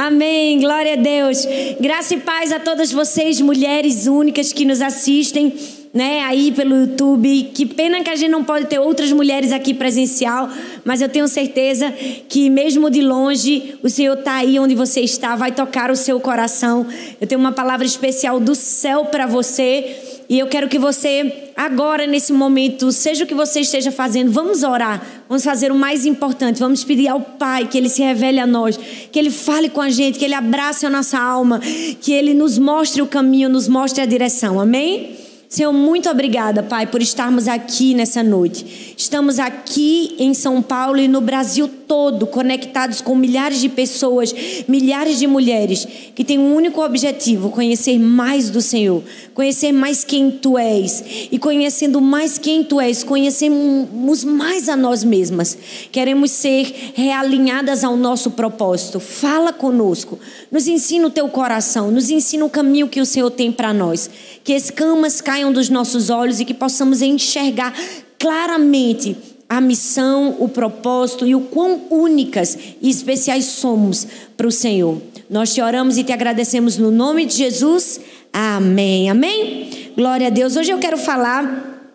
Amém, glória a Deus. Graça e paz a todas vocês, mulheres únicas que nos assistem, né, aí pelo YouTube. Que pena que a gente não pode ter outras mulheres aqui presencial, mas eu tenho certeza que mesmo de longe, o Senhor está aí onde você está, vai tocar o seu coração. Eu tenho uma palavra especial do céu para você e eu quero que você, agora nesse momento, seja o que você esteja fazendo, vamos orar, vamos fazer o mais importante, vamos pedir ao Pai que Ele se revele a nós, que Ele fale com a gente, que Ele abrace a nossa alma, que Ele nos mostre o caminho, nos mostre a direção, amém? Senhor, muito obrigada, Pai, por estarmos aqui nessa noite. Estamos aqui em São Paulo e no Brasil todo, conectados com milhares de pessoas, milhares de mulheres, que têm um único objetivo: conhecer mais do Senhor, conhecer mais quem Tu és. E conhecendo mais quem Tu és, conhecemos mais a nós mesmas. Queremos ser realinhadas ao nosso propósito. Fala conosco, nos ensina o Teu coração, nos ensina o caminho que o Senhor tem para nós. Que escamas caiam dos nossos olhos e que possamos enxergar claramente a missão, o propósito e o quão únicas e especiais somos para o Senhor. Nós te oramos e te agradecemos no nome de Jesus. Amém. Amém? Glória a Deus. Hoje eu quero falar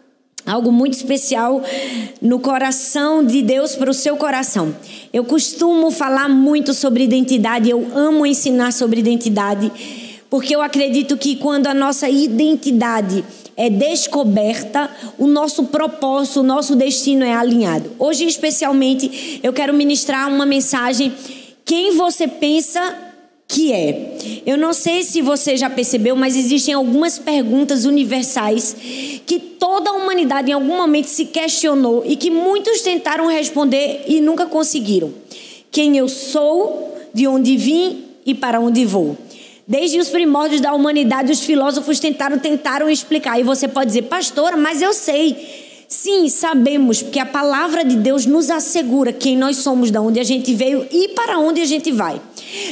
algo muito especial no coração de Deus para o seu coração. Eu costumo falar muito sobre identidade, eu amo ensinar sobre identidade, porque eu acredito que quando a nossa identidade é descoberta, o nosso propósito, o nosso destino é alinhado. Hoje, especialmente, eu quero ministrar uma mensagem: quem você pensa que é? Eu não sei se você já percebeu, mas existem algumas perguntas universais que toda a humanidade em algum momento se questionou e que muitos tentaram responder e nunca conseguiram. Quem eu sou, de onde vim e para onde vou? Desde os primórdios da humanidade, os filósofos tentaram explicar. E você pode dizer: pastora, mas eu sei. Sim, sabemos, porque a palavra de Deus nos assegura quem nós somos, de onde a gente veio e para onde a gente vai.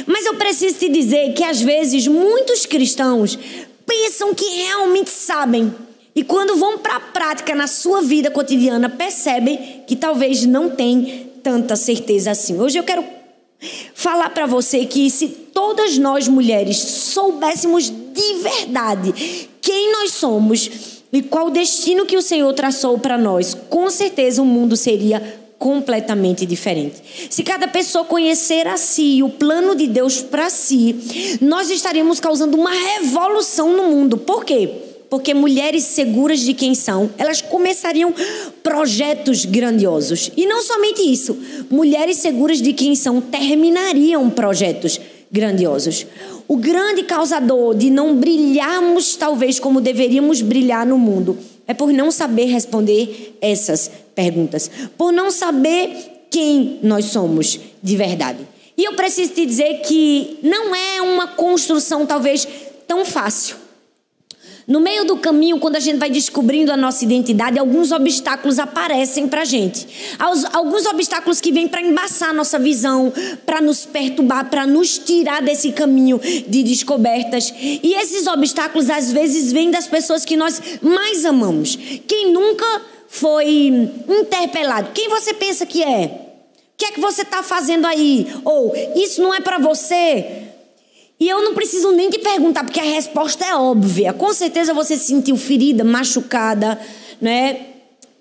Mas eu preciso te dizer que às vezes muitos cristãos pensam que realmente sabem. E quando vão para a prática na sua vida cotidiana, percebem que talvez não tem tanta certeza assim. Hoje eu quero falar para você que se todas nós mulheres soubéssemos de verdade quem nós somos e qual o destino que o Senhor traçou para nós, com certeza o mundo seria completamente diferente. Se cada pessoa conhecer a si e o plano de Deus para si, nós estaríamos causando uma revolução no mundo. Por quê? Porque mulheres seguras de quem são, elas começariam projetos grandiosos. E não somente isso, mulheres seguras de quem são terminariam projetos grandiosos. O grande causador de não brilharmos talvez como deveríamos brilhar no mundo é por não saber responder essas perguntas, por não saber quem nós somos de verdade. E eu preciso te dizer que não é uma construção talvez tão fácil. No meio do caminho, quando a gente vai descobrindo a nossa identidade, alguns obstáculos aparecem para a gente. Alguns obstáculos que vêm para embaçar a nossa visão, para nos perturbar, para nos tirar desse caminho de descobertas. E esses obstáculos, às vezes, vêm das pessoas que nós mais amamos. Quem nunca foi interpelado? Quem você pensa que é? O que é que você está fazendo aí? Ou, isso não é para você? E eu não preciso nem te perguntar, porque a resposta é óbvia. Com certeza você se sentiu ferida, machucada, né?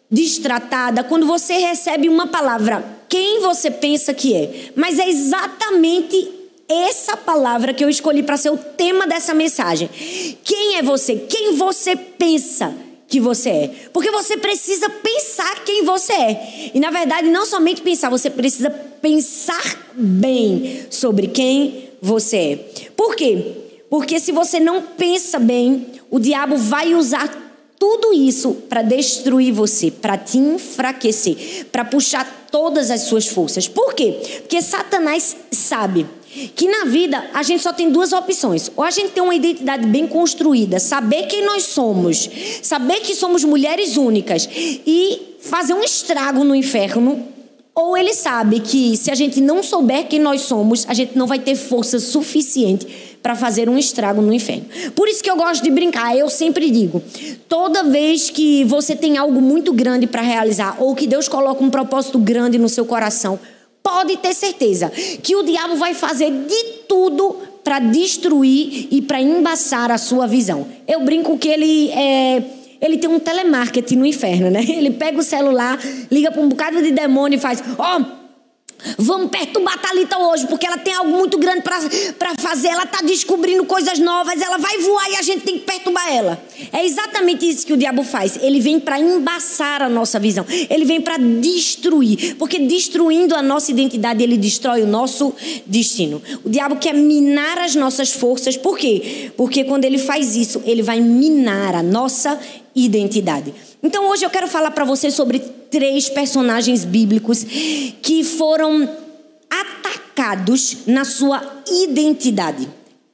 Destratada, quando você recebe uma palavra: quem você pensa que é? Mas é exatamente essa palavra que eu escolhi para ser o tema dessa mensagem. Quem é você? Quem você pensa que você é? Porque você precisa pensar quem você é. E na verdade, não somente pensar, você precisa pensar bem sobre quem você é. Por quê? Porque se você não pensa bem, o diabo vai usar tudo isso para destruir você, para te enfraquecer, para puxar todas as suas forças. Por quê? Porque Satanás sabe que na vida a gente só tem duas opções: ou a gente tem uma identidade bem construída, saber quem nós somos, saber que somos mulheres únicas e fazer um estrago no inferno, ou ele sabe que se a gente não souber quem nós somos, a gente não vai ter força suficiente para fazer um estrago no inferno. Por isso que eu gosto de brincar. Eu sempre digo: toda vez que você tem algo muito grande para realizar, ou que Deus coloca um propósito grande no seu coração, pode ter certeza que o diabo vai fazer de tudo para destruir e para embaçar a sua visão. Eu brinco que ele tem um telemarketing no inferno, né? Ele pega o celular, liga para um bocado de demônio e faz: vamos perturbar a Thalita hoje, porque ela tem algo muito grande para fazer. Ela está descobrindo coisas novas, ela vai voar e a gente tem que perturbar ela. É exatamente isso que o diabo faz. Ele vem para embaçar a nossa visão. Ele vem para destruir, porque destruindo a nossa identidade, ele destrói o nosso destino. O diabo quer minar as nossas forças. Por quê? Porque quando ele faz isso, ele vai minar a nossa identidade. Então hoje eu quero falar para você sobre 3 personagens bíblicos que foram atacados na sua identidade.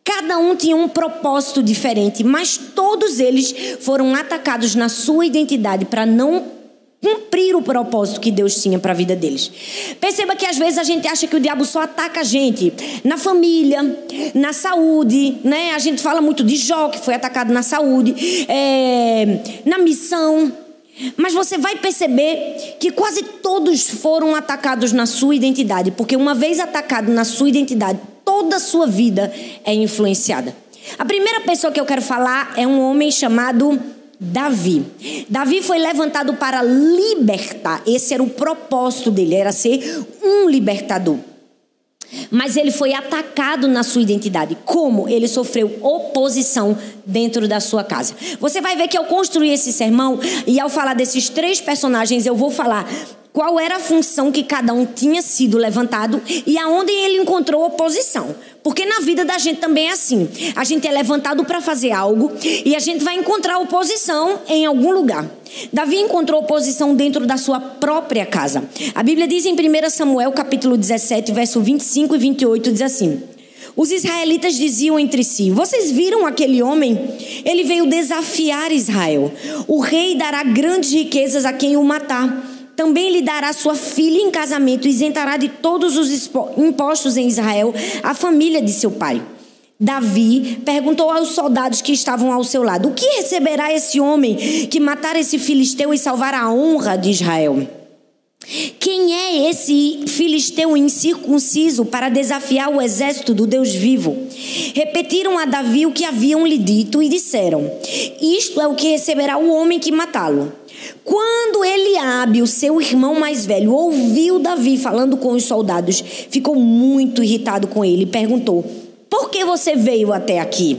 Cada um tinha um propósito diferente, mas todos eles foram atacados na sua identidade para não cumprir o propósito que Deus tinha para a vida deles. Perceba que às vezes a gente acha que o diabo só ataca a gente na família, na saúde, né? A gente fala muito de Jó, que foi atacado na saúde, na missão. Mas você vai perceber que quase todos foram atacados na sua identidade, porque uma vez atacado na sua identidade, toda a sua vida é influenciada. A primeira pessoa que eu quero falar é um homem chamado Davi. Davi foi levantado para libertar. Esse era o propósito dele, era ser um libertador. Mas ele foi atacado na sua identidade. Como? Ele sofreu oposição dentro da sua casa. Você vai ver que ao construir esse sermão e ao falar desses 3 personagens, eu vou falar qual era a função que cada um tinha sido levantado e aonde ele encontrou oposição. Porque na vida da gente também é assim. A gente é levantado para fazer algo e a gente vai encontrar oposição em algum lugar. Davi encontrou oposição dentro da sua própria casa. A Bíblia diz em 1 Samuel capítulo 17, verso 25 e 28, diz assim: os israelitas diziam entre si: vocês viram aquele homem? Ele veio desafiar Israel. O rei dará grandes riquezas a quem o matar. Também lhe dará sua filha em casamento e isentará de todos os impostos em Israel a família de seu pai. Davi perguntou aos soldados que estavam ao seu lado: o que receberá esse homem que matar esse filisteu e salvar a honra de Israel? Quem é esse filisteu incircunciso para desafiar o exército do Deus vivo? Repetiram a Davi o que haviam lhe dito e disseram: isto é o que receberá o homem que matá-lo. Quando Eliabe, o seu irmão mais velho, ouviu Davi falando com os soldados, ficou muito irritado com ele e perguntou: por que você veio até aqui?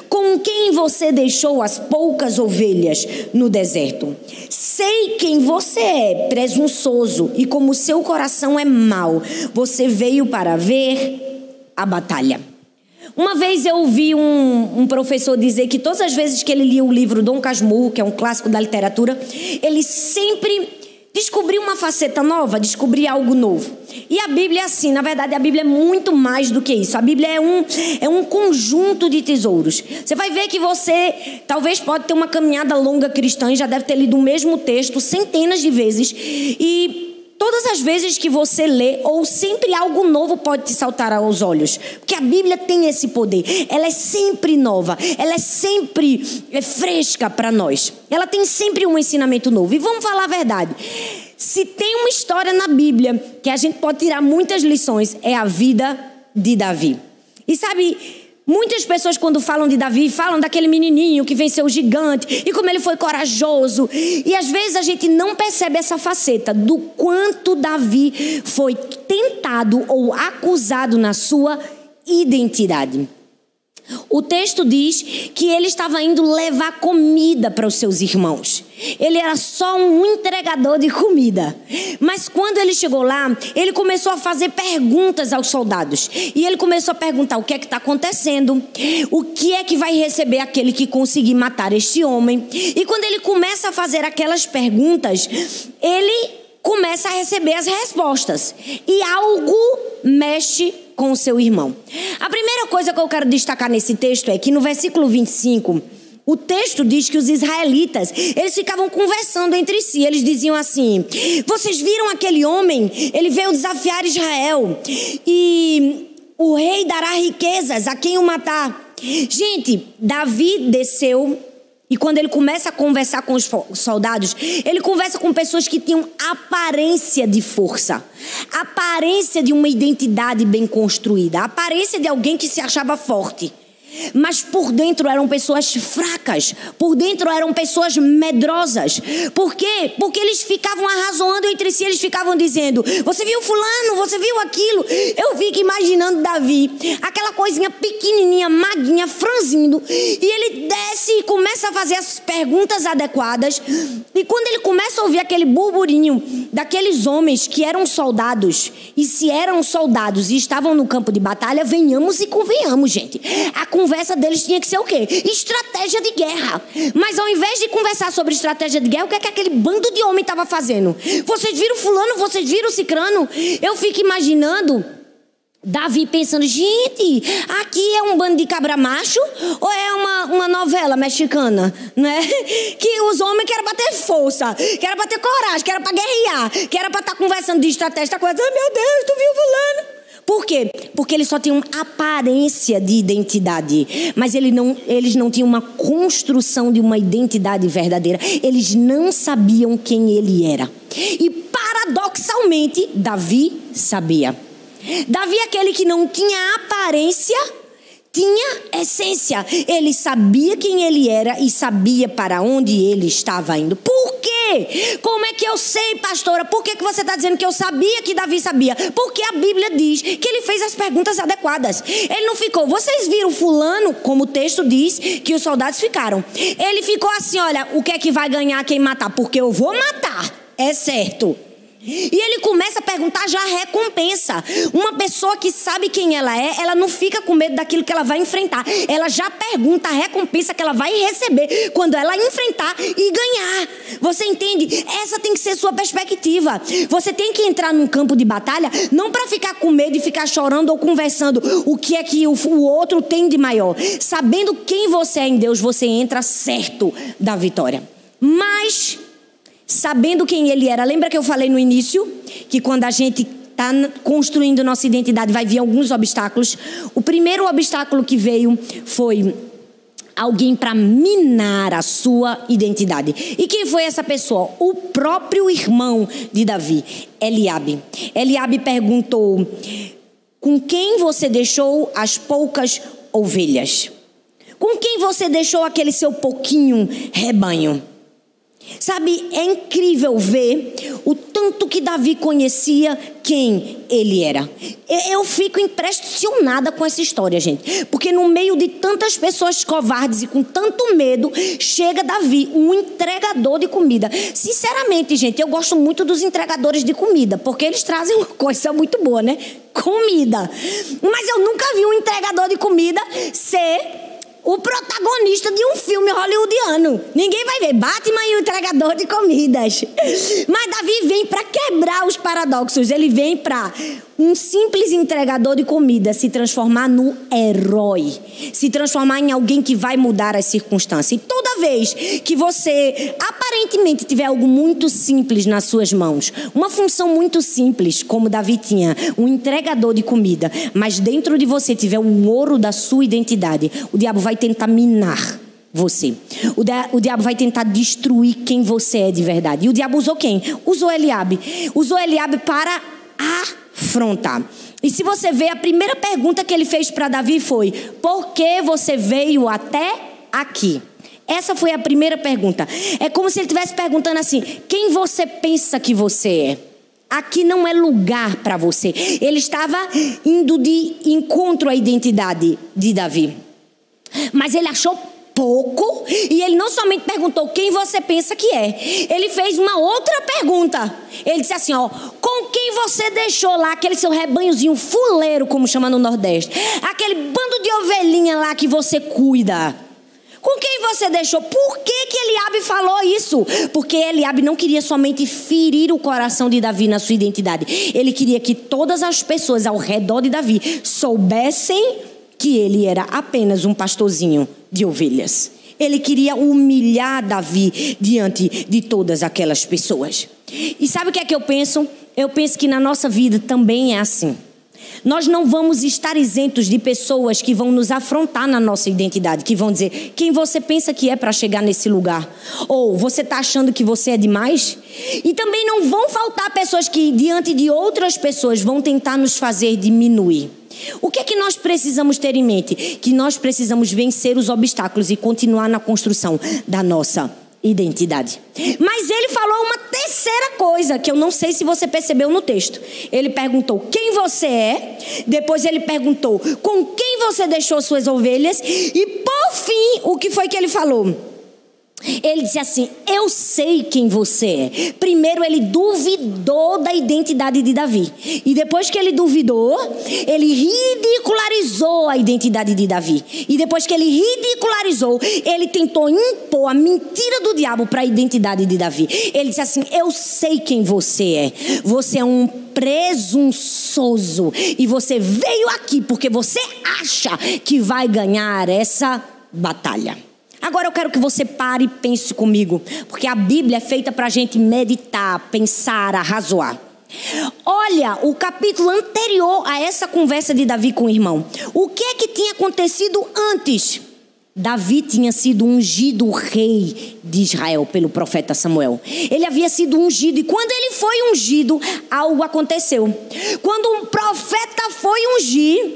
Com quem você deixou as poucas ovelhas no deserto? Sei quem você é, presunçoso, e como seu coração é mau, você veio para ver a batalha. Uma vez eu ouvi um professor dizer que todas as vezes que ele lia o livro Dom Casmurro, que é um clássico da literatura, ele sempre descobria uma faceta nova, descobria algo novo. E a Bíblia é assim, na verdade a Bíblia é muito mais do que isso. A Bíblia é um conjunto de tesouros. Você vai ver que você talvez pode ter uma caminhada longa cristã e já deve ter lido o mesmo texto centenas de vezes. E todas as vezes que você lê, ou sempre algo novo pode te saltar aos olhos. Porque a Bíblia tem esse poder. Ela é sempre nova. Ela é sempre fresca para nós. Ela tem sempre um ensinamento novo. E vamos falar a verdade. Se tem uma história na Bíblia que a gente pode tirar muitas lições, é a vida de Davi. E sabe, muitas pessoas quando falam de Davi, falam daquele menininho que venceu o gigante e como ele foi corajoso. E às vezes a gente não percebe essa faceta do quanto Davi foi tentado ou acusado na sua identidade. O texto diz que ele estava indo levar comida para os seus irmãos. Ele era só um entregador de comida. Mas quando ele chegou lá, ele começou a fazer perguntas aos soldados. E ele começou a perguntar: o que é que está acontecendo? O que é que vai receber aquele que conseguir matar este homem? E quando ele começa a fazer aquelas perguntas, ele começa a receber as respostas. E algo mexe com o seu irmão. A primeira coisa que eu quero destacar nesse texto é que no versículo 25, o texto diz que os israelitas, eles ficavam conversando entre si. Eles diziam assim: vocês viram aquele homem? Ele veio desafiar Israel e o rei dará riquezas a quem o matar. Gente, Davi desceu E quando ele começa a conversar com os soldados, ele conversa com pessoas que tinham aparência de força, aparência de uma identidade bem construída, aparência de alguém que se achava forte. Mas por dentro eram pessoas fracas, por dentro eram pessoas medrosas. Por quê? Porque eles ficavam arrazoando entre si, eles ficavam dizendo: você viu fulano, você viu aquilo? Eu fico imaginando Davi, aquela coisinha pequenininha, maguinha, franzindo, e ele desce e começa a fazer as perguntas adequadas. E quando ele começa a ouvir aquele burburinho daqueles homens que eram soldados, e se eram soldados e estavam no campo de batalha, venhamos e convenhamos, gente, a conversa deles tinha que ser o quê? Estratégia de guerra. Mas ao invés de conversar sobre estratégia de guerra, o que é que aquele bando de homem estava fazendo? Vocês viram fulano? Vocês viram cicrano? Eu fico imaginando Davi pensando: gente, aqui é um bando de cabra macho ou é uma novela mexicana, né? Que os homens que era para ter força, que era para ter coragem, que era para guerrear, que era para estar conversando de estratégia, coisa. Oh, meu Deus, tu viu fulano? Por quê? Porque eles só tinham aparência de identidade, mas eles não tinham uma construção de uma identidade verdadeira. Eles não sabiam quem ele era. E paradoxalmente, Davi sabia. Davi, aquele que não tinha aparência, tinha essência. Ele sabia quem ele era e sabia para onde ele estava indo. Por quê? Como é que eu sei, pastora? Por que você está dizendo que eu sabia que Davi sabia? Porque a Bíblia diz que ele fez as perguntas adequadas. Ele não ficou: vocês viram fulano? Como o texto diz que os soldados ficaram. Ele ficou assim: olha, o que é que vai ganhar quem matar? Porque eu vou matar, é certo. E ele começa a perguntar já a recompensa. Uma pessoa que sabe quem ela é, ela não fica com medo daquilo que ela vai enfrentar. Ela já pergunta a recompensa que ela vai receber quando ela enfrentar e ganhar. Você entende? Essa tem que ser sua perspectiva. Você tem que entrar num campo de batalha não para ficar com medo e ficar chorando ou conversando o que é que o outro tem de maior. Sabendo quem você é em Deus, você entra certo da vitória. Mas sabendo quem ele era, lembra que eu falei no início que quando a gente está construindo nossa identidade vai vir alguns obstáculos? O primeiro obstáculo que veio foi alguém para minar a sua identidade. E quem foi essa pessoa? O próprio irmão de Davi, Eliabe. Eliabe perguntou: com quem você deixou as poucas ovelhas? Com quem você deixou aquele seu pouquinho rebanho? Sabe, é incrível ver o tanto que Davi conhecia quem ele era. Eu fico impressionada com essa história, gente. Porque no meio de tantas pessoas covardes e com tanto medo, chega Davi, um entregador de comida. Sinceramente, gente, eu gosto muito dos entregadores de comida, porque eles trazem uma coisa muito boa, né? Comida. Mas eu nunca vi um entregador de comida ser o protagonista de um filme hollywoodiano. Ninguém vai ver Batman e o entregador de comidas. Mas Davi vem para quebrar os paradoxos. Ele vem para um simples entregador de comida se transformar no herói, se transformar em alguém que vai mudar as circunstâncias. E toda vez que você aparentemente tiver algo muito simples nas suas mãos, uma função muito simples, como Davi tinha, um entregador de comida, mas dentro de você tiver um ouro da sua identidade, o diabo vai tentar minar você. O diabo vai tentar destruir quem você é de verdade. E o diabo usou quem? Usou Eliabe. Usou Eliabe para afrontar. E se você ver, a primeira pergunta que ele fez para Davi foi: por que você veio até aqui? Essa foi a primeira pergunta. É como se ele estivesse perguntando assim: quem você pensa que você é? Aqui não é lugar para você. Ele estava indo de encontro à identidade de Davi. Mas ele achou pouco e ele não somente perguntou quem você pensa que é. Ele fez uma outra pergunta. Ele disse assim: ó, com quem você deixou lá aquele seu rebanhozinho fuleiro, como chama no Nordeste, aquele bando de ovelhinha lá que você cuida? Com quem você deixou? Por que Eliabe falou isso? Porque Eliabe não queria somente ferir o coração de Davi na sua identidade. Ele queria que todas as pessoas ao redor de Davi soubessem que ele era apenas um pastorzinho de ovelhas. Ele queria humilhar Davi diante de todas aquelas pessoas. E sabe o que é que eu penso? Eu penso que na nossa vida também é assim. Nós não vamos estar isentos de pessoas que vão nos afrontar na nossa identidade, que vão dizer: quem você pensa que é para chegar nesse lugar? Ou você está achando que você é demais? E também não vão faltar pessoas que, diante de outras pessoas, vão tentar nos fazer diminuir. O que é que nós precisamos ter em mente? Que nós precisamos vencer os obstáculos e continuar na construção da nossa identidade. Mas ele falou uma terceira coisa que eu não sei se você percebeu no texto. Ele perguntou quem você é, depois ele perguntou com quem você deixou suas ovelhas e por fim, o que foi que ele falou? Ele disse assim: eu sei quem você é. Primeiro ele duvidou da identidade de Davi. E depois que ele duvidou, ele ridicularizou a identidade de Davi. E depois que ele ridicularizou, ele tentou impor a mentira do diabo para a identidade de Davi. Ele disse assim: eu sei quem você é. Você é um presunçoso. E você veio aqui porque você acha que vai ganhar essa batalha. Agora eu quero que você pare e pense comigo, porque a Bíblia é feita para a gente meditar, pensar, arrazoar. Olha o capítulo anterior a essa conversa de Davi com o irmão. O que é que tinha acontecido antes? Davi tinha sido ungido rei de Israel pelo profeta Samuel. Ele havia sido ungido e quando ele foi ungido, algo aconteceu. Quando um profeta foi ungir,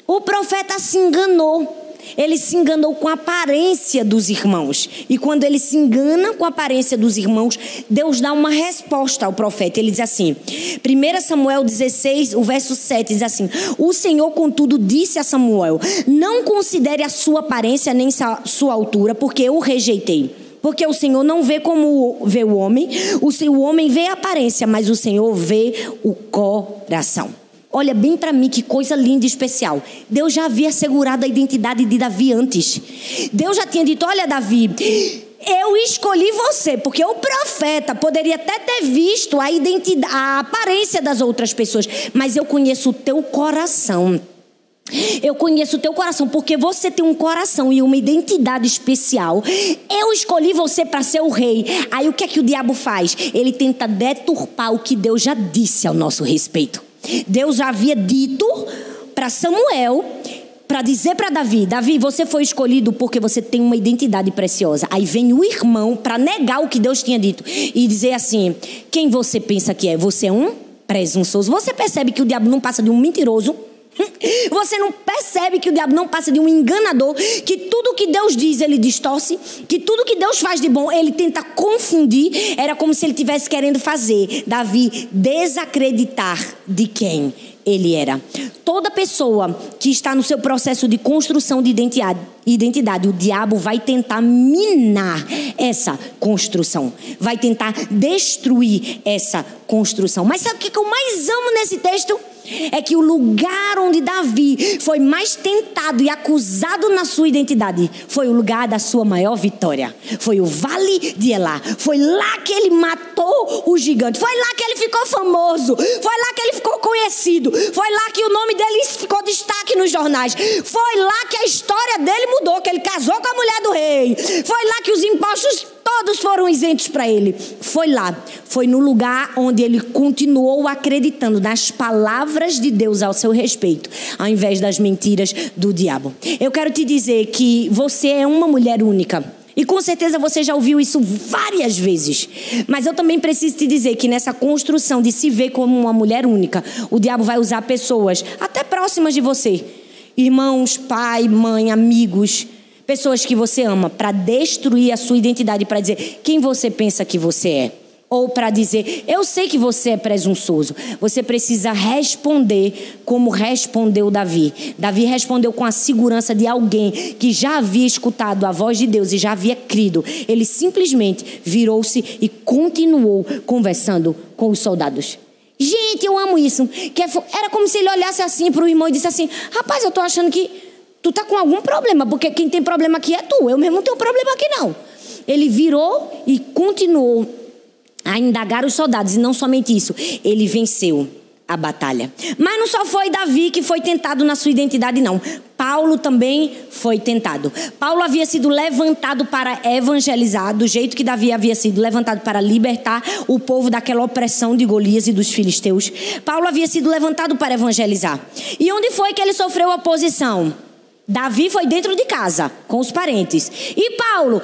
o profeta se enganou. Ele se enganou com a aparência dos irmãos. E quando ele se engana com a aparência dos irmãos, Deus dá uma resposta ao profeta. Ele diz assim, 1 Samuel 16, o verso 7, diz assim: o Senhor, contudo, disse a Samuel: não considere a sua aparência nem sua altura, porque eu o rejeitei. Porque o Senhor não vê como vê o homem. O homem vê a aparência, mas o Senhor vê o coração. Olha bem para mim que coisa linda e especial. Deus já havia assegurado a identidade de Davi antes. Deus já tinha dito: olha, Davi, eu escolhi você, porque o profeta poderia até ter visto a identidade, a aparência das outras pessoas, mas eu conheço o teu coração. Eu conheço o teu coração, porque você tem um coração e uma identidade especial. Eu escolhi você para ser o rei. Aí o que é que o diabo faz? Ele tenta deturpar o que Deus já disse ao nosso respeito. Deus já havia dito para Samuel, para dizer para Davi: Davi, você foi escolhido porque você tem uma identidade preciosa. Aí vem o irmão para negar o que Deus tinha dito e dizer assim: quem você pensa que é? Você é um presunçoso. Você percebe que o diabo não passa de um mentiroso? Você não percebe que o diabo não passa de um enganador? Que tudo que Deus diz ele distorce, que tudo que Deus faz de bom ele tenta confundir. Era como se ele estivesse querendo fazer Davi desacreditar de quem ele era. Toda pessoa que está no seu processo de construção de identidade, o diabo vai tentar minar essa construção, vai tentar destruir essa construção. Mas sabe o que eu mais amo nesse texto? É que o lugar onde Davi foi mais tentado e acusado na sua identidade foi o lugar da sua maior vitória. Foi o Vale de Elá. Foi lá que ele matou o gigante. Foi lá que ele ficou famoso. Foi lá que ele ficou conhecido. Foi lá que o nome dele ficou destaque nos jornais. Foi lá que a história dele mudou, que ele casou com a mulher do rei. Foi lá que os impostos todos foram isentos para ele. Foi lá. Foi no lugar onde ele continuou acreditando nas palavras de Deus ao seu respeito, ao invés das mentiras do diabo. Eu quero te dizer que você é uma mulher única. E com certeza você já ouviu isso várias vezes. Mas eu também preciso te dizer que nessa construção de se ver como uma mulher única, o diabo vai usar pessoas até próximas de você. Irmãos, pai, mãe, amigos, pessoas que você ama, para destruir a sua identidade, para dizer quem você pensa que você é. Ou para dizer: eu sei que você é presunçoso. Você precisa responder como respondeu Davi. Davi respondeu com a segurança de alguém que já havia escutado a voz de Deus e já havia crido. Ele simplesmente virou-se e continuou conversando com os soldados. Gente, eu amo isso. Era como se ele olhasse assim para o irmão e disse assim: rapaz, eu estou achando que tu tá com algum problema, porque quem tem problema aqui é tu. Eu mesmo não tenho problema aqui não. Ele virou e continuou a indagar os soldados, e não somente isso, ele venceu a batalha. Mas não só foi Davi que foi tentado na sua identidade, não. Paulo também foi tentado. Paulo havia sido levantado para evangelizar, do jeito que Davi havia sido levantado para libertar o povo daquela opressão de Golias e dos filisteus. Paulo havia sido levantado para evangelizar. E onde foi que ele sofreu oposição? Davi foi dentro de casa, com os parentes. E Paulo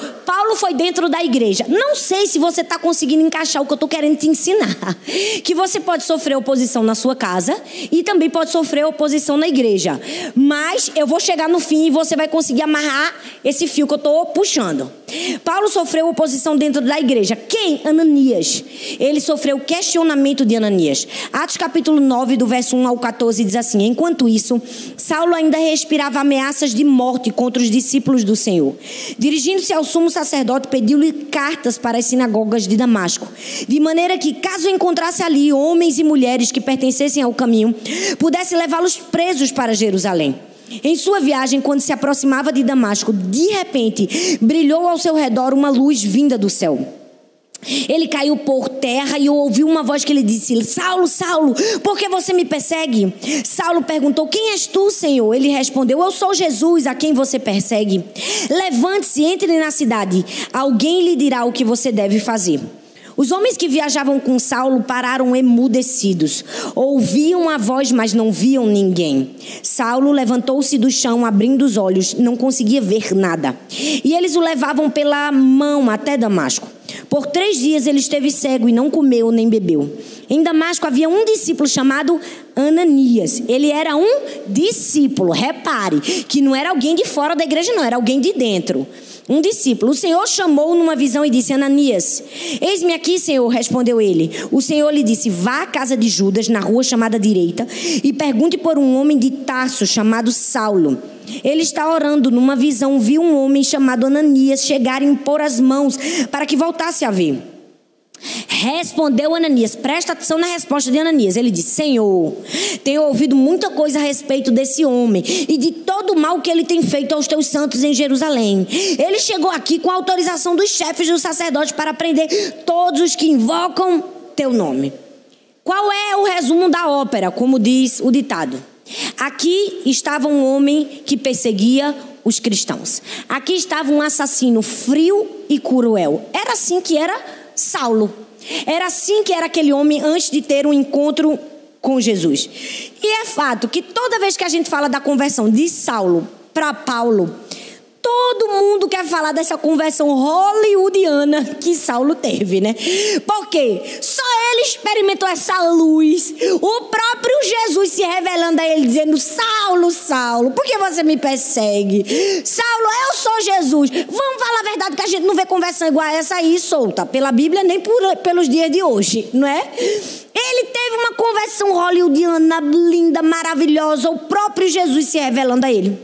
foi dentro da igreja. Não sei se você está conseguindo encaixar o que eu estou querendo te ensinar. Que você pode sofrer oposição na sua casa e também pode sofrer oposição na igreja. Mas eu vou chegar no fim e você vai conseguir amarrar esse fio que eu estou puxando. Paulo sofreu oposição dentro da igreja. Quem? Ananias. Ele sofreu questionamento de Ananias. Atos capítulo 9, do verso 1 ao 14, diz assim: enquanto isso, Saulo ainda respirava ameaças de morte contra os discípulos do Senhor. Dirigindo-se ao sumo sacerdote, pediu-lhe cartas para as sinagogas de Damasco, de maneira que, caso encontrasse ali homens e mulheres que pertencessem ao caminho, pudesse levá-los presos para Jerusalém. Em sua viagem, quando se aproximava de Damasco, de repente, brilhou ao seu redor uma luz vinda do céu. Ele caiu por terra e ouviu uma voz que lhe disse: Saulo, Saulo, por que você me persegue? Saulo perguntou: quem és tu, Senhor? Ele respondeu: eu sou Jesus, a quem você persegue. Levante-se, entre na cidade, alguém lhe dirá o que você deve fazer. Os homens que viajavam com Saulo pararam emudecidos. Ouviam a voz, mas não viam ninguém. Saulo levantou-se do chão, abrindo os olhos, não conseguia ver nada. E eles o levavam pela mão até Damasco. Por 3 dias ele esteve cego e não comeu nem bebeu. Em Damasco havia um discípulo chamado Ananias. Ele era um discípulo, repare, que não era alguém de fora da igreja, não, era alguém de dentro. Um discípulo. O Senhor chamou numa visão e disse: Ananias. Eis-me aqui, Senhor, respondeu ele. O Senhor lhe disse: vá à casa de Judas, na rua chamada Direita, e pergunte por um homem de Tarso chamado Saulo. Ele está orando. Numa visão viu um homem chamado Ananias chegar e impor as mãos para que voltasse a ver. Respondeu Ananias. Presta atenção na resposta de Ananias. Ele disse: Senhor, tenho ouvido muita coisa a respeito desse homem e de todo o mal que ele tem feito aos teus santos em Jerusalém. Ele chegou aqui com a autorização dos chefes dos sacerdotes para prender todos os que invocam teu nome. Qual é o resumo da ópera, como diz o ditado? Aqui estava um homem que perseguia os cristãos. Aqui estava um assassino frio e cruel. Era assim que era Saulo. Era assim que era aquele homem antes de ter um encontro com Jesus. E é fato que toda vez que a gente fala da conversão de Saulo para Paulo, todo mundo quer falar dessa conversão hollywoodiana que Saulo teve, né? Porque só ele experimentou essa luz. O próprio Jesus se revelando a ele, dizendo: Saulo, Saulo, por que você me persegue? Saulo, eu sou Jesus. Vamos falar a verdade, que a gente não vê conversão igual a essa aí solta pela Bíblia, nem pelos dias de hoje, não é? Ele teve uma conversão hollywoodiana linda, maravilhosa, o próprio Jesus se revelando a ele.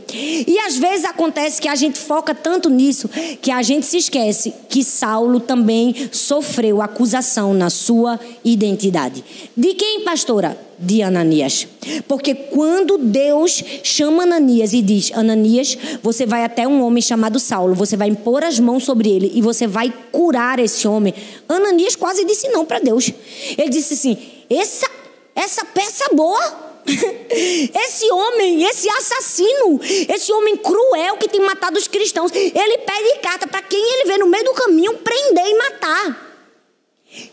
E às vezes acontece que a gente foca tanto nisso que a gente se esquece que Saulo também sofreu acusação na sua identidade. De quem, pastora? De Ananias. Porque quando Deus chama Ananias e diz: Ananias, você vai até um homem chamado Saulo, você vai impor as mãos sobre ele e você vai curar esse homem. Ananias quase disse não para Deus. Ele disse assim: essa peça boa, esse homem, esse assassino, esse homem cruel que tem matado os cristãos, ele pede carta para quem ele vê no meio do caminho prender e matar.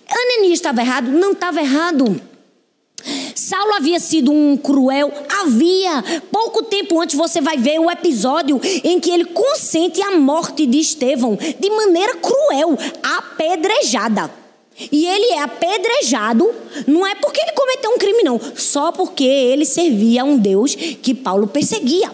Ananias estava errado? Não estava errado. Saulo havia sido um cruel? Havia. Pouco tempo antes você vai ver o episódio em que ele consente a morte de Estevão de maneira cruel, apedrejada. E ele é apedrejado, não é porque ele cometeu um crime não, só porque ele servia a um Deus que Paulo perseguia.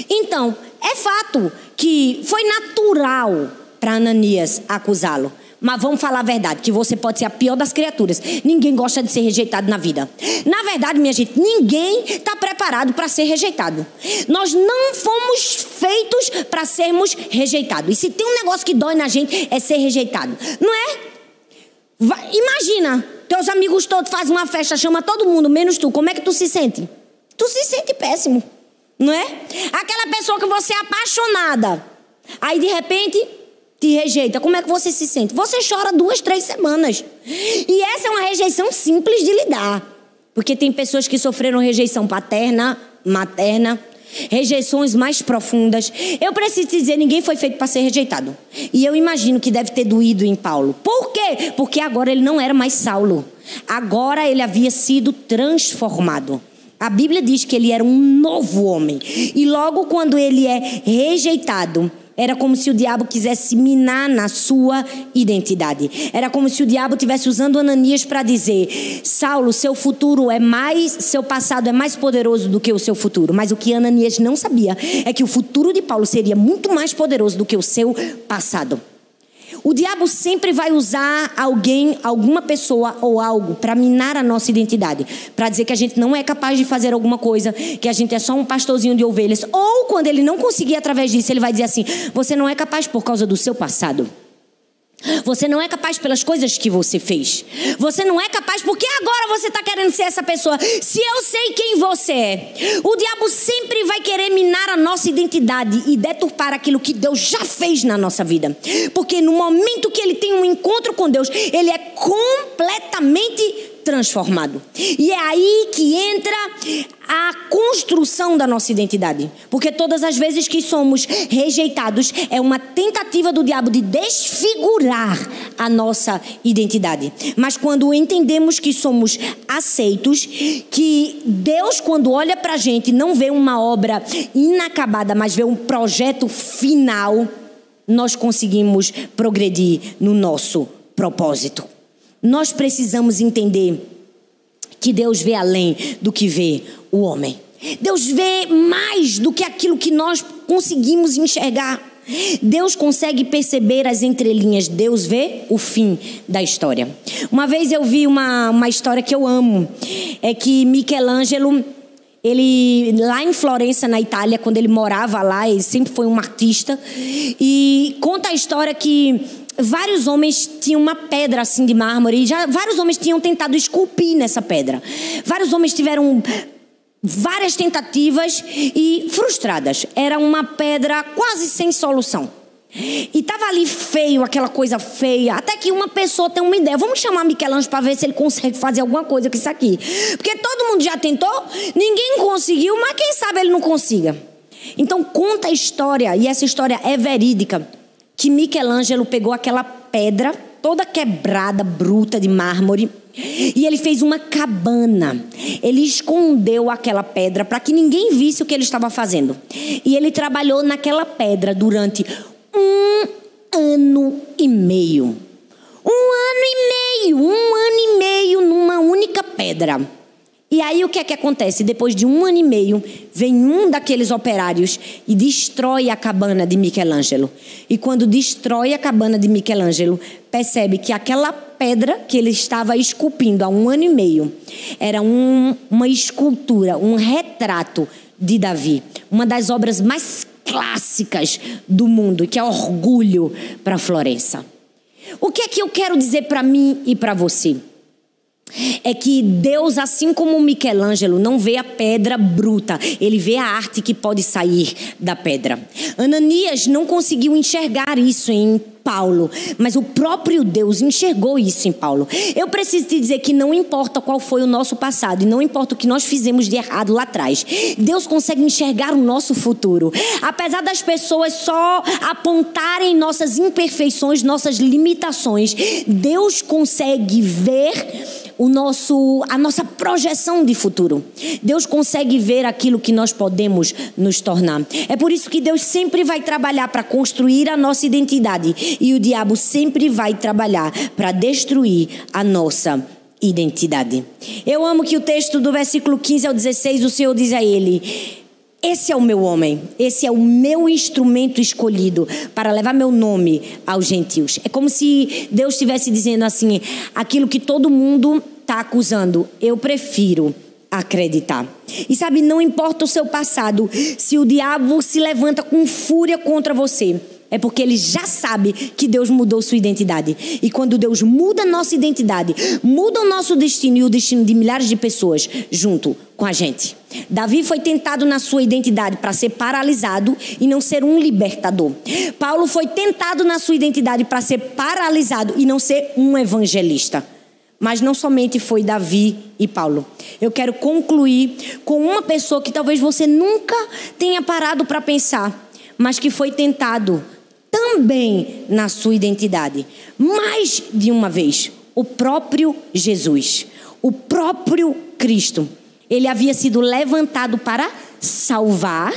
Então, é fato que foi natural para Ananias acusá-lo. Mas vamos falar a verdade, que você pode ser a pior das criaturas. Ninguém gosta de ser rejeitado na vida. Na verdade, minha gente, ninguém está preparado para ser rejeitado. Nós não fomos feitos para sermos rejeitados. E se tem um negócio que dói na gente, é ser rejeitado. Não é? Imagina, teus amigos todos fazem uma festa, chama todo mundo, menos tu. Como é que tu se sente? Tu se sente péssimo, não é? Aquela pessoa que você é apaixonada, aí de repente te rejeita, como é que você se sente? Você chora 2, 3 semanas. E essa é uma rejeição simples de lidar. Porque tem pessoas que sofreram rejeição paterna, materna. rejeições mais profundas. Eu preciso te dizer, ninguém foi feito para ser rejeitado. E eu imagino que deve ter doído em Paulo. Por quê? Porque agora ele não era mais Saulo. Agora ele havia sido transformado. A Bíblia diz que ele era um novo homem. E logo quando ele é rejeitado, era como se o diabo quisesse minar na sua identidade. Era como se o diabo estivesse usando Ananias para dizer: Saulo, seu passado é mais poderoso do que o seu futuro. Mas o que Ananias não sabia é que o futuro de Paulo seria muito mais poderoso do que o seu passado. O diabo sempre vai usar alguém, alguma pessoa ou algo para minar a nossa identidade. Para dizer que a gente não é capaz de fazer alguma coisa, que a gente é só um pastorzinho de ovelhas. Ou quando ele não conseguir através disso, ele vai dizer assim: você não é capaz por causa do seu passado. Você não é capaz pelas coisas que você fez. Você não é capaz porque agora você está querendo ser essa pessoa. Se eu sei quem você é. O diabo sempre vai querer minar a nossa identidade e deturpar aquilo que Deus já fez na nossa vida. Porque no momento que ele tem um encontro com Deus, ele é completamente transformado. E é aí que entra a construção da nossa identidade. Porque todas as vezes que somos rejeitados, é uma tentativa do diabo de desfigurar a nossa identidade. Mas quando entendemos que somos aceitos, que Deus, quando olha pra gente, não vê uma obra inacabada, mas vê um projeto final, nós conseguimos progredir no nosso propósito. Nós precisamos entender que Deus vê além do que vê o homem. Deus vê mais do que aquilo que nós conseguimos enxergar. Deus consegue perceber as entrelinhas. Deus vê o fim da história. Uma vez eu vi uma história que eu amo. É que Michelangelo, ele lá em Florença, na Itália, quando ele morava lá, ele sempre foi um artista. E conta a história que vários homens tinham uma pedra assim de mármore, e vários homens tinham tentado esculpir nessa pedra. Vários homens tiveram várias tentativas e frustradas. Era uma pedra quase sem solução. E estava ali feio, aquela coisa feia. Até que uma pessoa tem uma ideia: vamos chamar Michelangelo para ver se ele consegue fazer alguma coisa com isso aqui. Porque todo mundo já tentou, ninguém conseguiu, mas quem sabe ele não consiga. Então conta a história, e essa história é verídica, que Michelangelo pegou aquela pedra toda quebrada, bruta de mármore, e ele fez uma cabana. Ele escondeu aquela pedra para que ninguém visse o que ele estava fazendo. E ele trabalhou naquela pedra durante 1 ano e meio. 1 ano e meio numa única pedra. E aí o que é que acontece? Depois de 1 ano e meio, vem um daqueles operários e destrói a cabana de Michelangelo. E quando destrói a cabana de Michelangelo, percebe que aquela pedra que ele estava esculpindo há 1 ano e meio era uma escultura, um retrato de Davi. Uma das obras mais clássicas do mundo, que é orgulho para Florença. O que é que eu quero dizer para mim e para você? É que Deus, assim como Michelangelo, não vê a pedra bruta, ele vê a arte que pode sair da pedra. Ananias não conseguiu enxergar isso em Paulo, mas o próprio Deus enxergou isso em Paulo. Eu preciso te dizer que não importa qual foi o nosso passado e não importa o que nós fizemos de errado lá atrás, Deus consegue enxergar o nosso futuro. Apesar das pessoas só apontarem nossas imperfeições, nossas limitações, Deus consegue ver a nossa projeção de futuro. Deus consegue ver aquilo que nós podemos nos tornar. É por isso que Deus sempre vai trabalhar para construir a nossa identidade, e o diabo sempre vai trabalhar para destruir a nossa identidade. Eu amo que o texto do versículo 15 ao 16, o Senhor diz a ele: esse é o meu homem, esse é o meu instrumento escolhido para levar meu nome aos gentios. É como se Deus estivesse dizendo assim: aquilo que todo mundo está acusando, eu prefiro acreditar. E sabe, não importa o seu passado, se o diabo se levanta com fúria contra você, é porque ele já sabe que Deus mudou sua identidade. E quando Deus muda a nossa identidade, muda o nosso destino e o destino de milhares de pessoas junto com a gente. Davi foi tentado na sua identidade para ser paralisado e não ser um libertador. Paulo foi tentado na sua identidade para ser paralisado e não ser um evangelista. Mas não somente foi Davi e Paulo. Eu quero concluir com uma pessoa que talvez você nunca tenha parado para pensar, mas que foi tentado também na sua identidade, mais de uma vez. O próprio Jesus, o próprio Cristo. Ele havia sido levantado para salvar.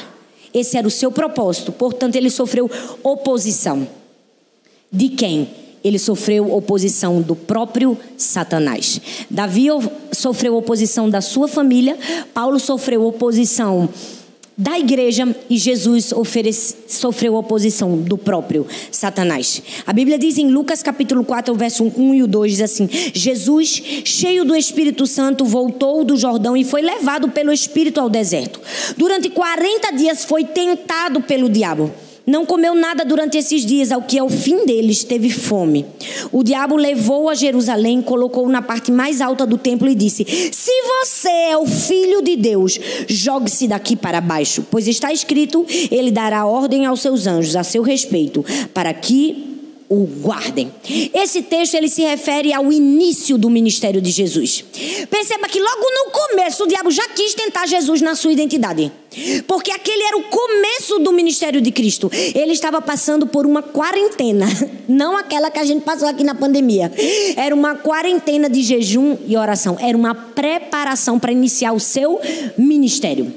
Esse era o seu propósito. Portanto, ele sofreu oposição. De quem? Ele sofreu oposição do próprio Satanás. Davi sofreu oposição da sua família. Paulo sofreu oposição da igreja. E Jesus sofreu oposição do próprio Satanás. A Bíblia diz em Lucas capítulo 4, verso 1 e o 2, diz assim: Jesus, cheio do Espírito Santo, voltou do Jordão e foi levado pelo Espírito ao deserto. Durante 40 dias foi tentado pelo diabo. Não comeu nada durante esses dias, ao que ao fim deles teve fome. O diabo levou a Jerusalém, colocou-o na parte mais alta do templo e disse: se você é o Filho de Deus, jogue-se daqui para baixo, pois está escrito: ele dará ordem aos seus anjos a seu respeito, para que o guardem. Esse texto ele se refere ao início do ministério de Jesus. Perceba que logo no começo o diabo já quis tentar Jesus na sua identidade, porque aquele era o começo do ministério de Cristo. Ele estava passando por uma quarentena, não aquela que a gente passou aqui na pandemia. Era uma quarentena de jejum e oração. Era uma preparação para iniciar o seu ministério.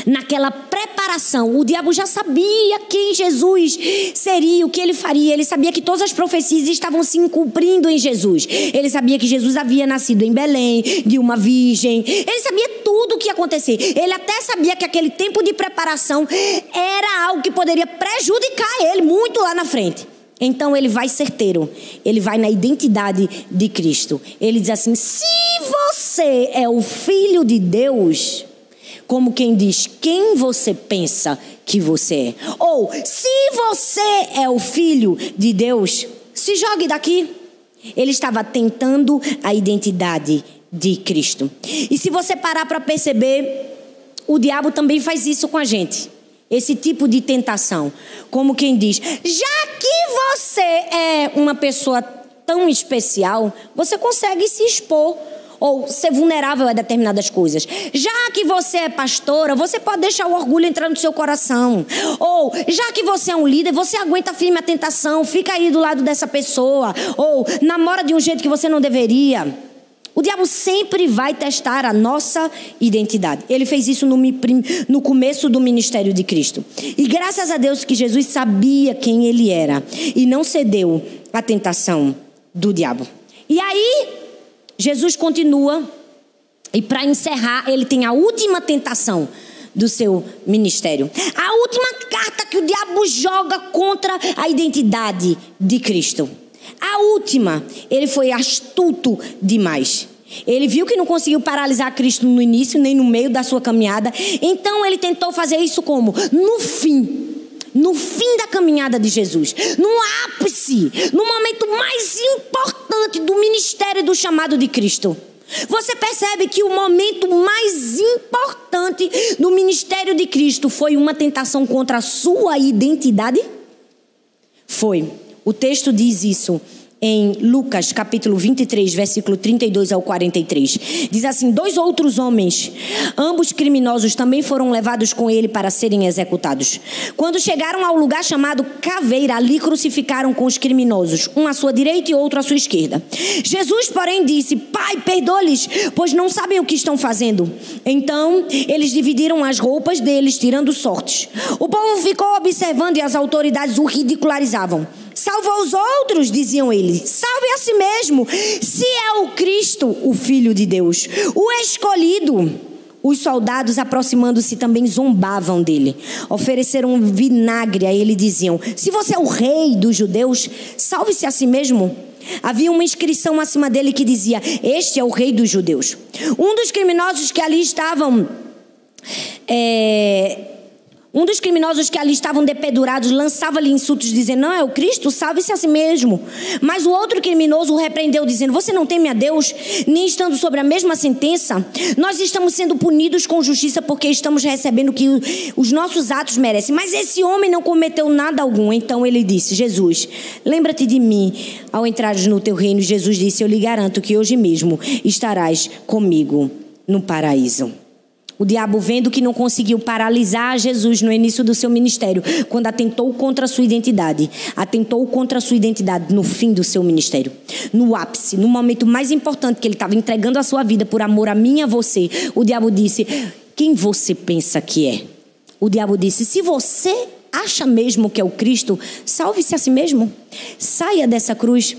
Naquela preparação, o diabo já sabia quem Jesus seria, o que ele faria. Ele sabia que todas as profecias estavam se cumprindo em Jesus. Ele sabia que Jesus havia nascido em Belém, de uma virgem. Ele sabia tudo o que ia acontecer. Ele até sabia que aquele tempo de preparação era algo que poderia prejudicar ele muito lá na frente. Então ele vai certeiro, ele vai na identidade de Cristo. Ele diz assim: se você é o Filho de Deus, como quem diz, quem você pensa que você é? Ou, se você é o Filho de Deus, se jogue daqui. Ele estava tentando a identidade de Cristo. E se você parar para perceber, o diabo também faz isso com a gente. Esse tipo de tentação. Como quem diz, já que você é uma pessoa tão especial, você consegue se expor ou ser vulnerável a determinadas coisas. Já que você é pastora, você pode deixar o orgulho entrar no seu coração. Ou, já que você é um líder, você aguenta firme a tentação, fica aí do lado dessa pessoa. Ou, namora de um jeito que você não deveria. O diabo sempre vai testar a nossa identidade. Ele fez isso no começo do ministério de Cristo. E graças a Deus que Jesus sabia quem ele era e não cedeu à tentação do diabo. E aí, Jesus continua, e para encerrar, ele tem a última tentação do seu ministério. A última carta que o diabo joga contra a identidade de Cristo. A última, ele foi astuto demais. Ele viu que não conseguiu paralisar Cristo no início, nem no meio da sua caminhada. Então ele tentou fazer isso como? No fim da caminhada de Jesus, no ápice, no momento mais importante do ministério e do chamado de Cristo. Você percebe que o momento mais importante do ministério de Cristo foi uma tentação contra a sua identidade? Foi. O texto diz isso em Lucas capítulo 23, versículo 32 ao 43. Diz assim: 2 outros homens, ambos criminosos, também foram levados com ele para serem executados. Quando chegaram ao lugar chamado Caveira, ali crucificaram com os criminosos, um à sua direita e outro à sua esquerda. Jesus, porém, disse: Pai, perdoa-lhes, pois não sabem o que estão fazendo. Então eles dividiram as roupas deles, tirando sortes. O povo ficou observando e as autoridades o ridicularizavam. Salva os outros, diziam eles. Salve a si mesmo, se é o Cristo, o Filho de Deus, o escolhido. Os soldados, aproximando-se, também zombavam dele. Ofereceram vinagre a ele e diziam: se você é o rei dos judeus, salve-se a si mesmo. Havia uma inscrição acima dele que dizia: este é o rei dos judeus. Um dos criminosos que ali estavam Um dos criminosos que ali estavam depedurados lançava-lhe insultos, dizendo: não é o Cristo? Salve-se a si mesmo. Mas o outro criminoso o repreendeu, dizendo: você não teme a Deus, nem estando sobre a mesma sentença? Nós estamos sendo punidos com justiça porque estamos recebendo o que os nossos atos merecem. Mas esse homem não cometeu nada algum. Então ele disse: Jesus, lembra-te de mim ao entrares no teu reino. Jesus disse: eu lhe garanto que hoje mesmo estarás comigo no paraíso. O diabo, vendo que não conseguiu paralisar Jesus no início do seu ministério, quando atentou contra a sua identidade, atentou contra a sua identidade no fim do seu ministério, no ápice, no momento mais importante que ele estava entregando a sua vida por amor a mim e a você, o diabo disse: quem você pensa que é? O diabo disse: se você acha mesmo que é o Cristo, salve-se a si mesmo, saia dessa cruz.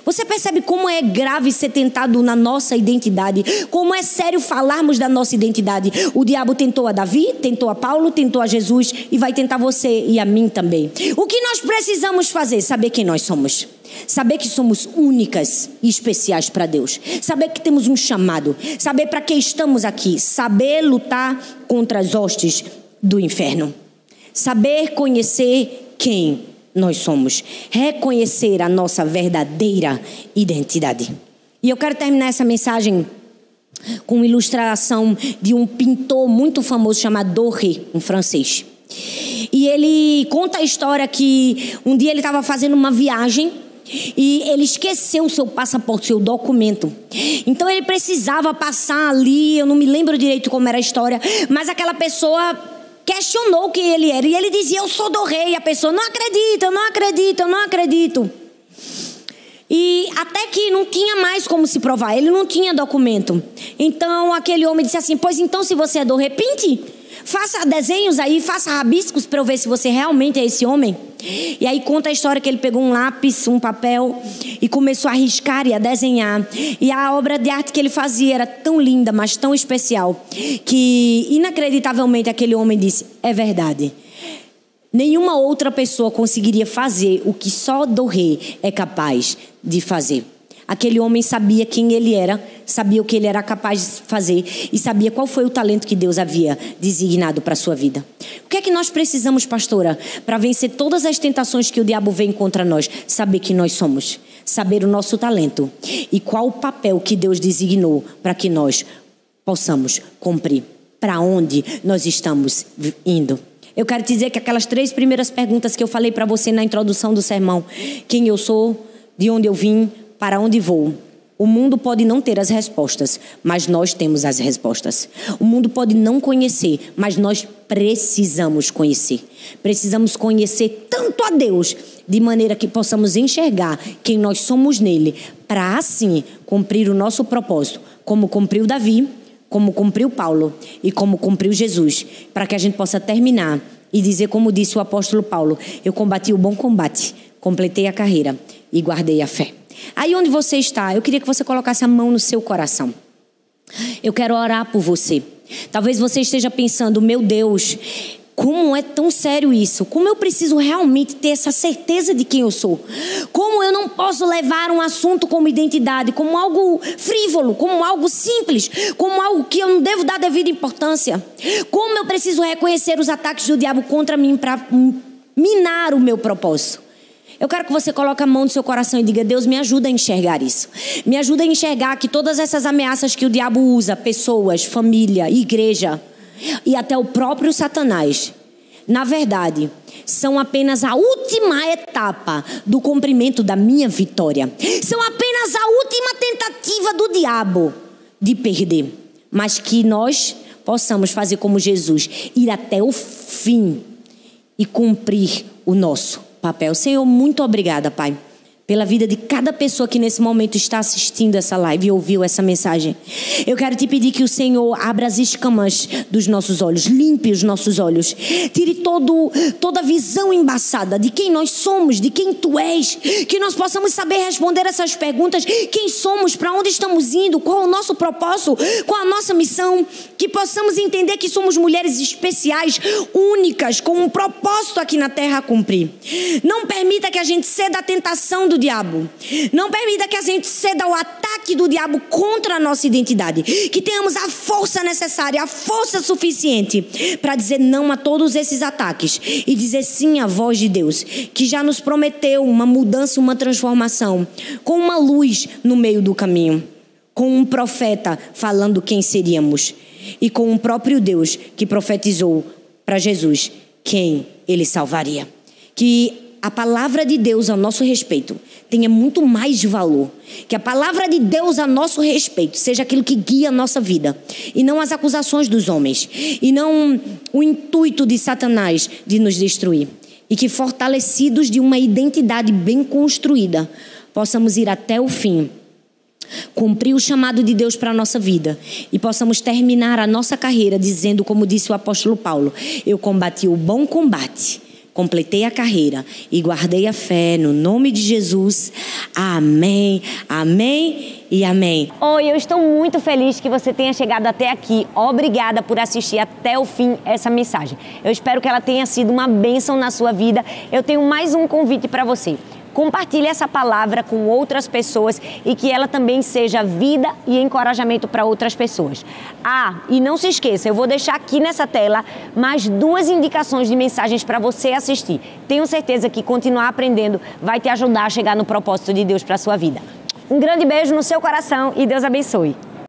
Você percebe como é grave ser tentado na nossa identidade? Como é sério falarmos da nossa identidade? O diabo tentou a Davi, tentou a Paulo, tentou a Jesus e vai tentar você e a mim também. O que nós precisamos fazer? Saber quem nós somos. Saber que somos únicas e especiais para Deus. Saber que temos um chamado. Saber para que estamos aqui. Saber lutar contra as hostes do inferno. Saber conhecer quem nós somos, reconhecer a nossa verdadeira identidade. E eu quero terminar essa mensagem com uma ilustração de um pintor muito famoso chamado Doré, um francês. E ele conta a história que um dia ele estava fazendo uma viagem e ele esqueceu o seu passaporte, seu documento. Então ele precisava passar ali, eu não me lembro direito como era a história, mas aquela pessoa questionou quem ele era. E ele dizia: eu sou Doré. E a pessoa: não acredito, eu não acredito, eu não acredito. E até que não tinha mais como se provar. Ele não tinha documento. Então aquele homem disse assim: pois então, se você é Doré, pinte. Faça desenhos aí, faça rabiscos para eu ver se você realmente é esse homem. E aí conta a história que ele pegou um lápis, um papel e começou a riscar e a desenhar. E a obra de arte que ele fazia era tão linda, mas tão especial, que inacreditavelmente aquele homem disse: é verdade. Nenhuma outra pessoa conseguiria fazer o que só Doré é capaz de fazer. Aquele homem sabia quem ele era, sabia o que ele era capaz de fazer e sabia qual foi o talento que Deus havia designado para a sua vida. O que é que nós precisamos, pastora, para vencer todas as tentações que o diabo vem contra nós? Saber quem nós somos, saber o nosso talento e qual o papel que Deus designou para que nós possamos cumprir. Para onde nós estamos indo? Eu quero te dizer que aquelas 3 primeiras perguntas que eu falei para você na introdução do sermão: quem eu sou, de onde eu vim, para onde vou? O mundo pode não ter as respostas, mas nós temos as respostas. O mundo pode não conhecer, mas nós precisamos conhecer. Precisamos conhecer tanto a Deus, de maneira que possamos enxergar quem nós somos nele, para assim cumprir o nosso propósito, como cumpriu Davi, como cumpriu Paulo e como cumpriu Jesus, para que a gente possa terminar e dizer como disse o apóstolo Paulo: eu combati o bom combate, completei a carreira e guardei a fé. Aí onde você está, eu queria que você colocasse a mão no seu coração. Eu quero orar por você. Talvez você esteja pensando: meu Deus, como é tão sério isso? Como eu preciso realmente ter essa certeza de quem eu sou? Como eu não posso levar um assunto como identidade como algo frívolo, como algo simples, como algo que eu não devo dar devida importância? Como eu preciso reconhecer os ataques do diabo contra mim para minar o meu propósito? Eu quero que você coloque a mão no seu coração e diga: Deus, me ajuda a enxergar isso. Me ajuda a enxergar que todas essas ameaças que o diabo usa, pessoas, família, igreja e até o próprio Satanás, na verdade, são apenas a última etapa do cumprimento da minha vitória. São apenas a última tentativa do diabo de perder. Mas que nós possamos fazer como Jesus, ir até o fim e cumprir o nosso papel. Senhor, muito obrigada, Pai, pela vida de cada pessoa que nesse momento está assistindo essa live e ouviu essa mensagem. Eu quero te pedir que o Senhor abra as escamas dos nossos olhos, limpe os nossos olhos, tire toda a visão embaçada de quem nós somos, de quem Tu és, que nós possamos saber responder essas perguntas: quem somos, para onde estamos indo, qual o nosso propósito, qual a nossa missão, que possamos entender que somos mulheres especiais, únicas, com um propósito aqui na terra a cumprir. Não permita que a gente ceda à tentação do do diabo. Não permita que a gente ceda ao ataque do diabo contra a nossa identidade. Que tenhamos a força necessária, a força suficiente para dizer não a todos esses ataques e dizer sim à voz de Deus, que já nos prometeu uma mudança, uma transformação, com uma luz no meio do caminho, com um profeta falando quem seríamos e com o próprio Deus que profetizou para Jesus quem ele salvaria. Que a palavra de Deus a nosso respeito tenha muito mais valor. Que a palavra de Deus a nosso respeito seja aquilo que guia a nossa vida. E não as acusações dos homens. E não o intuito de Satanás de nos destruir. E que fortalecidos de uma identidade bem construída, possamos ir até o fim. Cumprir o chamado de Deus para a nossa vida. E possamos terminar a nossa carreira dizendo, como disse o apóstolo Paulo: eu combati o bom combate, completei a carreira e guardei a fé no nome de Jesus. Amém, amém e amém. Oi, eu estou muito feliz que você tenha chegado até aqui. Obrigada por assistir até o fim essa mensagem. Eu espero que ela tenha sido uma bênção na sua vida. Eu tenho mais um convite para você. Compartilhe essa palavra com outras pessoas e que ela também seja vida e encorajamento para outras pessoas. E não se esqueça, eu vou deixar aqui nessa tela mais 2 indicações de mensagens para você assistir. Tenho certeza que continuar aprendendo vai te ajudar a chegar no propósito de Deus para a sua vida. Um grande beijo no seu coração e Deus abençoe.